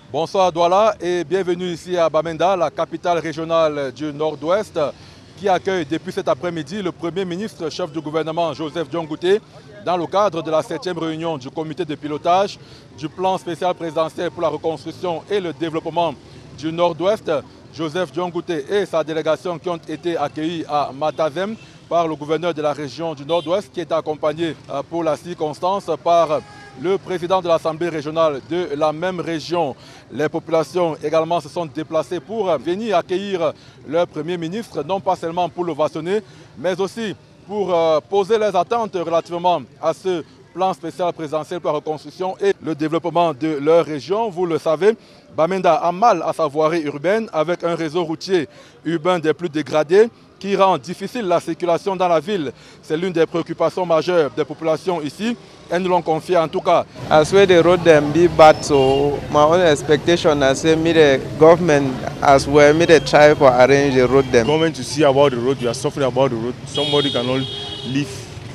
Bonsoir Douala et bienvenue ici à Bamenda, la capitale régionale du Nord-Ouest, qui accueille depuis cet après-midi le Premier ministre, chef du gouvernement Joseph Dion Ngouté, dans le cadre de la 7e réunion du comité de pilotage du plan spécial présidentiel pour la reconstruction et le développement du Nord-Ouest. Joseph Dion Ngouté et sa délégation qui ont été accueillis à Matazem par le gouverneur de la région du Nord-Ouest, qui est accompagné pour la circonstance par le président de l'Assemblée régionale de la même région. Les populations également se sont déplacées pour venir accueillir leur Premier ministre, non pas seulement pour l'ovationner, mais aussi pour poser leurs attentes relativement à ce plan spécial présidentiel pour la reconstruction et le développement de leur région. Vous le savez, Bamenda a mal à sa voirie urbaine avec un réseau routier urbain des plus dégradés qui rend difficile la circulation dans la ville. C'est l'une des préoccupations majeures des populations ici. Elles nous l'ont confié en tout cas. As well the road them be bad, so my own expectation is say me the government as well me the try for arrange the road them. Government to see about the road, you are suffering about the road. Somebody cannot leave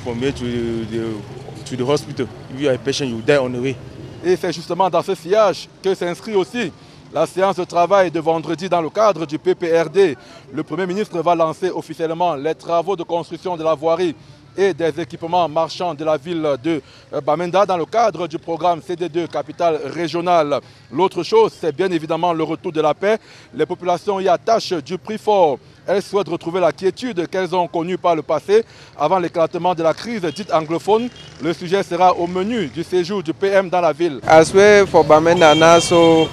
from here to the hospital. If you are a patient, you die on the way. Et c'est justement dans ce sillage que s'inscrit aussi la séance de travail de vendredi dans le cadre du PPRD. Le Premier ministre va lancer officiellement les travaux de construction de la voirie et des équipements marchands de la ville de Bamenda dans le cadre du programme CD2 Capitale Régionale. L'autre chose, c'est bien évidemment le retour de la paix. Les populations y attachent du prix fort. Elles souhaitent retrouver la quiétude qu'elles ont connue par le passé avant l'éclatement de la crise dite anglophone. Le sujet sera au menu du séjour du PM dans la ville. As well for Bamenda now, so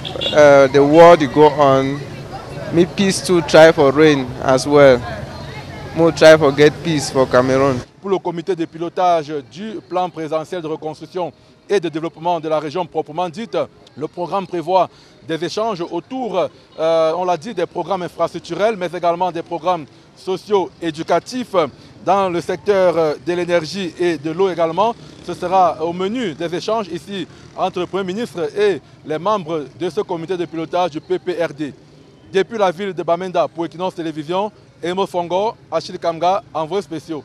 the war to go on, me peace to try for rain as well. More try for get peace for Cameroon. Pour le comité de pilotage du plan présidentiel de reconstruction et de développement de la région proprement dite, le programme prévoit des échanges autour, on l'a dit, des programmes infrastructurels, mais également des programmes socio-éducatifs dans le secteur de l'énergie et de l'eau également. Ce sera au menu des échanges ici entre le Premier ministre et les membres de ce comité de pilotage du PPRD. Depuis la ville de Bamenda pour Equinox Télévision, Emo Fongo, Achille Kamga, envoyés spéciaux.